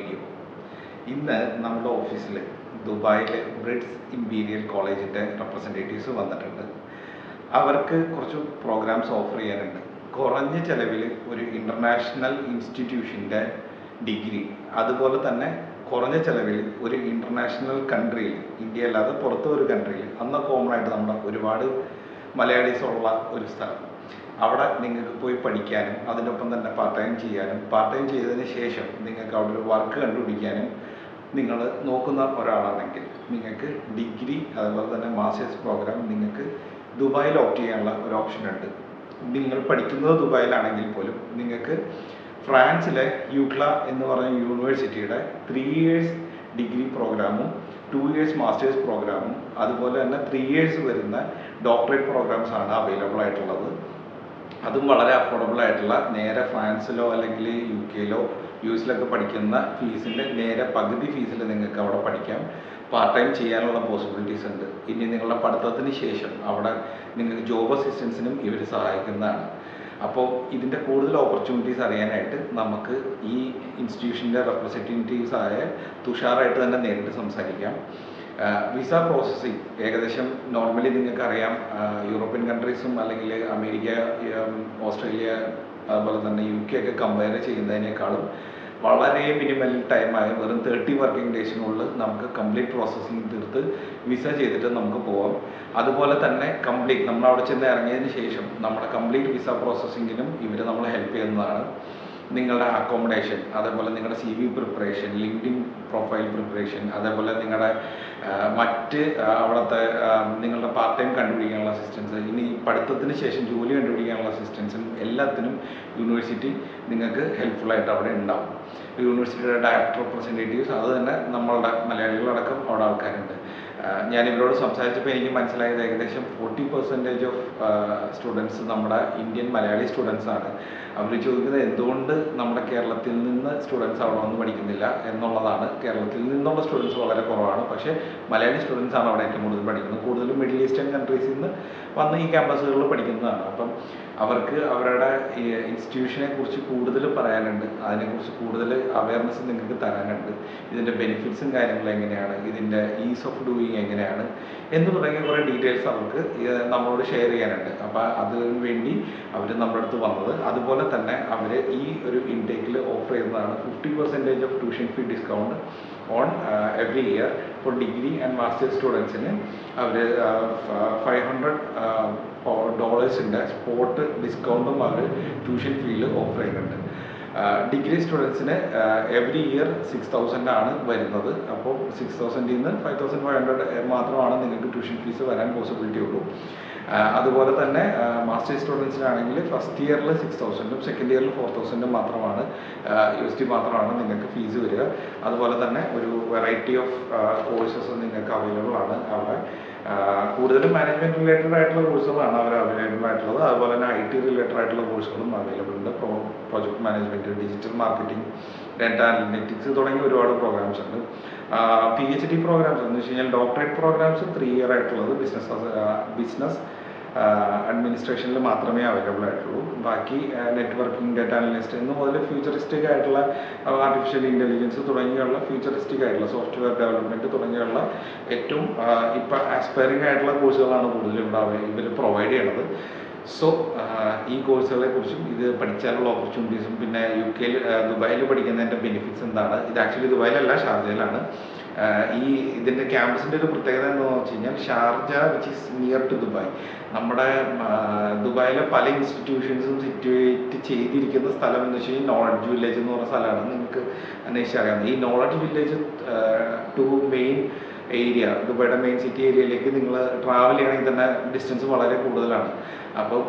Video. ഇന്ന് നമ്മുടെ ഓഫീസിൽ ദുബായിലെ ബ്രിഡ്സ് ഇമ്പീരിയൽ കോളേജിൻ്റെ റെപ്രസെൻറ്റേറ്റീവ്സ് വന്നിട്ടുണ്ട്. അവർക്ക് കുറച്ച് പ്രോഗ്രാംസ് ഓഫർ ചെയ്യാനുണ്ട്. കുറഞ്ഞ ചിലവിൽ ഒരു ഇൻ്റർനാഷണൽ ഇൻസ്റ്റിറ്റ്യൂഷൻ്റെ ഡിഗ്രി, അതുപോലെ തന്നെ കുറഞ്ഞ ചിലവിൽ ഒരു ഇൻ്റർനാഷണൽ കൺട്രിയിൽ, ഇന്ത്യ അല്ലാതെ പുറത്ത് ഒരു കൺട്രിയിൽ, അന്ന് കോമൺ ആയിട്ട് നമ്മുടെ ഒരുപാട് മലയാളീസ് ഉള്ള ഒരു സ്ഥലം, അവിടെ നിങ്ങൾക്ക് പോയി പഠിക്കാനും അതിനൊപ്പം തന്നെ പാർട്ട് ടൈം ചെയ്യാനും, പാർട്ട് ടൈം ചെയ്തതിന് ശേഷം നിങ്ങൾക്ക് അവിടെ ഒരു വർക്ക് കണ്ടുപിടിക്കാനും നിങ്ങൾ നോക്കുന്ന ഒരാളാണെങ്കിൽ നിങ്ങൾക്ക് ഡിഗ്രി അതുപോലെ തന്നെ മാസ്റ്റേഴ്സ് പ്രോഗ്രാം നിങ്ങൾക്ക് ദുബായിൽ ഓപ്റ്റ് ചെയ്യാനുള്ള ഒരു ഓപ്ഷൻ ഉണ്ട്. നിങ്ങൾ പഠിക്കുന്നത് ദുബായിലാണെങ്കിൽ പോലും നിങ്ങൾക്ക് ഫ്രാൻസിലെ യുക്ല എന്ന് പറഞ്ഞ യൂണിവേഴ്സിറ്റിയുടെ 3 years ഡിഗ്രി പ്രോഗ്രാമും 2 years മാസ്റ്റേഴ്സ് പ്രോഗ്രാമും അതുപോലെ തന്നെ 3 years വരുന്ന ഡോക്ടറേറ്റ് പ്രോഗ്രാംസ് ആണ് അവൈലബിൾ ആയിട്ടുള്ളത്. അതും വളരെ അഫോർഡബിൾ ആയിട്ടുള്ള, നേരെ ഫ്രാൻസിലോ അല്ലെങ്കിൽ UK ലോ US ലൊക്കെ പഠിക്കുന്ന ഫീസിൻ്റെ നേരെ പകുതി ഫീസിൽ നിങ്ങൾക്ക് അവിടെ പഠിക്കാം. പാർട്ട് ടൈം ചെയ്യാനുള്ള പോസിബിലിറ്റീസ് ഉണ്ട്. ഇനി നിങ്ങളുടെ പഠിത്തത്തിന് ശേഷം അവിടെ നിങ്ങൾക്ക് ജോബ് അസിസ്റ്റൻസിനും ഇവർ സഹായിക്കുന്നതാണ്. അപ്പോൾ ഇതിൻ്റെ കൂടുതൽ ഓപ്പർച്യൂണിറ്റീസ് അറിയാനായിട്ട് നമുക്ക് ഈ ഇൻസ്റ്റിറ്റ്യൂഷൻ്റെ റെപ്രസെൻറ്റേറ്റീവ്സ് ആയ തുഷാറായിട്ട് തന്നെ നേരിട്ട് സംസാരിക്കാം. വിസ പ്രോസസ്സിങ് ഏകദേശം നോർമലി നിങ്ങൾക്കറിയാം, യൂറോപ്യൻ കൺട്രീസും അല്ലെങ്കിൽ അമേരിക്ക, ഓസ്ട്രേലിയ, അതുപോലെ തന്നെ UK ഒക്കെ കമ്പയർ ചെയ്യുന്നതിനേക്കാളും വളരെ മിനിമൽ ടൈമായ വെറും 30 വർക്കിംഗ് ഡേയ്സിനുള്ളിൽ നമുക്ക് കംപ്ലീറ്റ് പ്രോസസ്സിങ് തീർത്ത് വിസ ചെയ്തിട്ട് നമുക്ക് പോകാം. അതുപോലെ തന്നെ കംപ്ലീറ്റ് നമ്മൾ അവിടെ ചെന്ന് ഇറങ്ങിയതിന് ശേഷം നമ്മുടെ കംപ്ലീറ്റ് വിസ പ്രോസസ്സിങ്ങിനും ഇവർ നമ്മളെ ഹെൽപ്പ് ചെയ്യുന്നതാണ്. നിങ്ങളുടെ അക്കോമഡേഷൻ, അതേപോലെ നിങ്ങളുടെ CV preparation, LinkedIn profile preparation, അതേപോലെ നിങ്ങളുടെ മറ്റ് അവിടുത്തെ നിങ്ങളുടെ പാർട്ട് ടൈം കണ്ടുപിടിക്കാനുള്ള അസിസ്റ്റൻസ്, ഇനി പഠിത്തത്തിന് ശേഷം ജോലി കണ്ടുപിടിക്കാനുള്ള അസിസ്റ്റൻസും എല്ലാത്തിനും യൂണിവേഴ്സിറ്റി നിങ്ങൾക്ക് ഹെൽപ്ഫുള്ളായിട്ട് അവിടെ ഉണ്ടാവും. യൂണിവേഴ്സിറ്റിയുടെ ഡയറക്ടർ റെപ്രസെൻറ്റേറ്റീവ്സ്, അത് തന്നെ നമ്മളുടെ മലയാളികളടക്കം അവിടെ ആൾക്കാരുണ്ട്. ഞാൻ ഇവരോട് സംസാരിച്ചപ്പോൾ എനിക്ക് മനസ്സിലായത് ഏകദേശം 40% ഓഫ് സ്റ്റുഡൻസ് നമ്മുടെ ഇന്ത്യൻ മലയാളി സ്റ്റുഡൻസ് ആണ്. അവർ ചോദിക്കുന്നത് എന്തുകൊണ്ട് നമ്മുടെ കേരളത്തിൽ നിന്ന് സ്റ്റുഡൻസ് അവിടെ വന്ന് പഠിക്കുന്നില്ല എന്നുള്ളതാണ്. കേരളത്തിൽ നിന്നുള്ള സ്റ്റുഡൻസ് വളരെ കുറവാണ്, പക്ഷേ മലയാളി സ്റ്റുഡൻസ് ആണ് അവിടെ ഏറ്റവും കൂടുതൽ പഠിക്കുന്നത്. കൂടുതലും മിഡിൽ ഈസ്റ്റേൺ കൺട്രീസിൽ നിന്ന് വന്ന് ഈ ക്യാമ്പസുകളിൽ പഠിക്കുന്നതാണ്. അപ്പം അവർക്ക് അവരുടെ ഇൻസ്റ്റിറ്റ്യൂഷനെ കുറിച്ച് കൂടുതൽ പറയാനുണ്ട്, അതിനെക്കുറിച്ച് കൂടുതൽ അവയർനെസ് നിങ്ങൾക്ക് തരാനുണ്ട്. ഇതിൻ്റെ ബെനിഫിറ്റ്സും കാര്യങ്ങളും എങ്ങനെയാണ്, ഇതിൻ്റെ ഈസ് ഓഫ് ഡൂയിങ് എങ്ങനെയാണ് എന്ന് തുടങ്ങിയ കുറേ ഡീറ്റെയിൽസ് അവർക്ക് നമ്മളോട് ഷെയർ ചെയ്യാനുണ്ട്. അപ്പോൾ അതിനു വേണ്ടി അവർ നമ്മുടെ അടുത്ത് വന്നത്. അതുപോലെ തന്നെ അവർ ഈ ഒരു ഇൻടേക്കിൽ ഓഫർ ചെയ്യുന്നതാണ് 50% off tuition fee discount on every year for degree and masters സ്റ്റുഡൻസിന്. അവർ $500 സ്പോട്ട് ഡിസ്കൗണ്ടും അവർ ട്യൂഷൻ ഫീയിൽ ഓഫർ ചെയ്യുന്നുണ്ട്. ഡിഗ്രി സ്റ്റുഡൻസിന് എവറി ഇയർ 6,000 ആണ് വരുന്നത്. അപ്പോൾ 6,000 നിന്ന് 5,500 മാത്രമാണ് നിങ്ങൾക്ക് ട്യൂഷൻ ഫീസ് വരാൻ പോസിബിലിറ്റി ഉള്ളൂ. അതുപോലെ തന്നെ മാസ്റ്റേഴ്സ് സ്റ്റുഡൻസിനാണെങ്കിൽ ഫസ്റ്റ് ഇയറിൽ 6,000ഉം സെക്കൻഡ് ഇയറിൽ 4,000ഉം മാത്രമാണ് USD മാത്രമാണ് നിങ്ങൾക്ക് ഫീസ് വരിക. അതുപോലെ തന്നെ ഒരു വെറൈറ്റി ഓഫ് കോഴ്സസ് നിങ്ങൾക്ക് അവൈലബിൾ ആണ് അവിടെ. കൂടുതലും മാനേജ്മെൻറ്റ് റിലേറ്റഡ് ആയിട്ടുള്ള കോഴ്സുകളാണ് അവർ അവൈലബിൾ ആയിട്ടുള്ളത്. അതുപോലെ തന്നെ IT റിലേറ്റഡ് ആയിട്ടുള്ള കോഴ്സുകളും അവൈലബിൾ ഉണ്ട്. Project management, digital marketing, data analytics തുടങ്ങിയ ഒരുപാട് പ്രോഗ്രാംസ് ഉണ്ട്. PhD പ്രോഗ്രാംസ് എന്ന് വെച്ച് കഴിഞ്ഞാൽ ഡോക്ടറേറ്റ് പ്രോഗ്രാംസ് 3 year ആയിട്ടുള്ളത് ബിസിനസ് അഡ്മിനിസ്ട്രേഷനിൽ മാത്രമേ അവൈലബിൾ ആയിട്ടുള്ളൂ. ബാക്കി നെറ്റ്വർക്കിംഗ്, ഡാറ്റ അനലിസ്റ്റ് എന്ന് മുതൽ ഫ്യൂച്ചറിസ്റ്റിക് ആയിട്ടുള്ള ആർട്ടിഫിഷ്യൽ ഇൻ്റലിജൻസ് തുടങ്ങിയുള്ള ഫ്യൂച്ചറിസ്റ്റിക് ആയിട്ടുള്ള സോഫ്റ്റ്വെയർ ഡെവലപ്മെൻറ്റ് തുടങ്ങിയുള്ള ഏറ്റവും ഇപ്പം ആസ്പയറിംഗ് ആയിട്ടുള്ള കോഴ്സുകളാണ് കൂടുതലും ഇവിടെ ഇവർ പ്രൊവൈഡ് ചെയ്യണത്. സോ ഈ കോഴ്സുകളെ കുറിച്ചും ഇത് പഠിച്ചാലുള്ള ഓപ്പർച്യൂണിറ്റീസും പിന്നെ UK ദുബായിൽ പഠിക്കുന്നതിൻ്റെ ബെനിഫിറ്റ്സ് എന്താണ്, ഇത് ആക്ച്വലി ദുബായിലല്ല ഷാർജയിലാണ്. ഇതിൻ്റെ ക്യാമ്പസിൻ്റെ ഒരു പ്രത്യേകത എന്താണെന്ന് വെച്ച് കഴിഞ്ഞാൽ Sharjah which is near to Dubai. നമ്മുടെ ദുബായിലെ പല ഇൻസ്റ്റിറ്റ്യൂഷൻസും സിറ്റുവേറ്റ് ചെയ്തിരിക്കുന്ന സ്ഥലം എന്ന് വെച്ച് കഴിഞ്ഞാൽ നോളജ് വില്ലേജ് എന്ന് പറഞ്ഞ സ്ഥലമാണ്. നിങ്ങൾക്ക് അന്വേഷിച്ചറിയാവുന്നത്. ഈ knowledge village to main area, ദുബായിയുടെ മെയിൻ സിറ്റി ഏരിയയിലേക്ക് നിങ്ങൾ ട്രാവൽ ചെയ്യണമെങ്കിൽ തന്നെ ഡിസ്റ്റൻസ് വളരെ കൂടുതലാണ്. അപ്പോൾ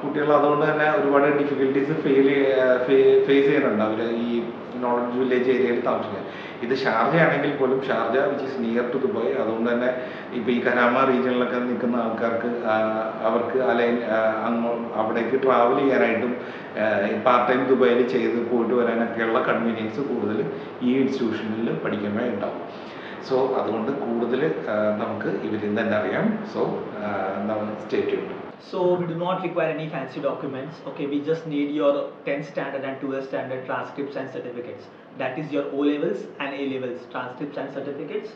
കുട്ടികൾ അതുകൊണ്ട് തന്നെ ഒരുപാട് ഡിഫിക്കൽട്ടീസ് ഫേസ് ചെയ്യുന്നുണ്ട് അവർ ഈ നോളജ് വില്ലേജ് ഏരിയയിൽ താമസിക്കാൻ. ഇത് ഷാർജ ആണെങ്കിൽ പോലും Sharjah which is near to Dubai, അതുകൊണ്ട് തന്നെ ഇപ്പോൾ ഈ കരാമ റീജിയനിലൊക്കെ നിൽക്കുന്ന ആൾക്കാർക്ക് അവർക്ക് അവിടേക്ക് ട്രാവൽ ചെയ്യാനായിട്ടും പാർട്ട് ടൈം ദുബായിൽ ചെയ്ത് പോയിട്ട് വരാനൊക്കെയുള്ള കൺവീനിയൻസ് കൂടുതൽ ഈ ഇൻസ്റ്റിറ്റ്യൂഷനിൽ പഠിക്കുമ്പോൾ ഉണ്ടാവും. സോ അതുകൊണ്ട് കൂടുതൽ നമുക്ക് ഇവരിൽ നിന്ന് തന്നെ അറിയാം. So stay tuned. So we do not require any fancy documents. Okay, we just need your 10th standard and 12th standard transcripts and certificates. that is your O levels and A levels transcripts and certificates,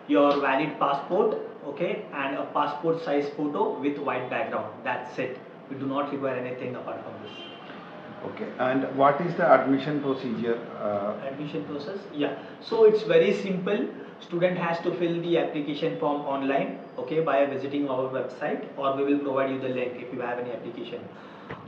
your valid passport, okay, and a passport size photo with white background. That's it. We do not require anything apart from this. Okay, and what is the admission procedure? Admission process, yeah, so it's very simple. Student has to fill the application form online, okay, by visiting our website, or we will provide you the link if you have any application.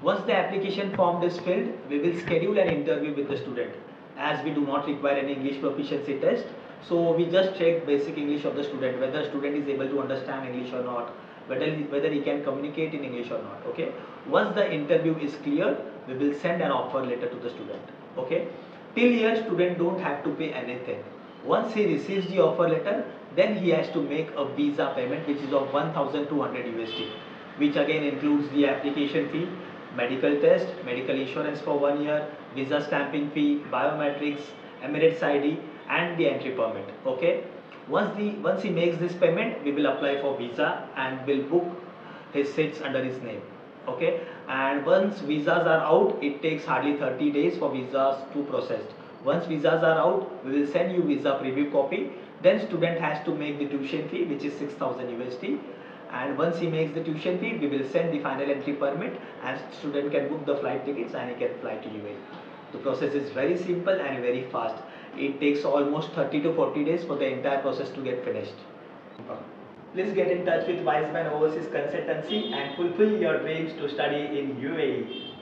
Once the application form is filled, we will schedule an interview with the student, as we do not require any English proficiency test. So we just check basic English of the student, whether student is able to understand English or not, whether he can communicate in English or not. Okay, once the interview is clear, we will send an offer letter to the student. Okay, till here student don't have to pay anything. Once he receives the offer letter, then he has to make a visa payment, which is of 1200 USD, which again includes the application fee, medical test, medical insurance for 1 year, visa stamping fee, biometrics, Emirates ID, and the entry permit. Okay, once he makes this payment, we will apply for visa and will book his seats under his name. Okay, and once visas are out, it takes hardly 30 days for visas to process. Once visas are out, we will send you visa preview copy. Then student has to make the tuition fee, which is 6000 USD. And once he makes the tuition fee, we will send the final entry permit, and student can book the flight tickets and he can fly to UAE. The process is very simple and very fast. It takes almost 30 to 40 days for the entire process to get finished. Please get in touch with Wiseman Overseas Consultancy and fulfill your dreams to study in UAE.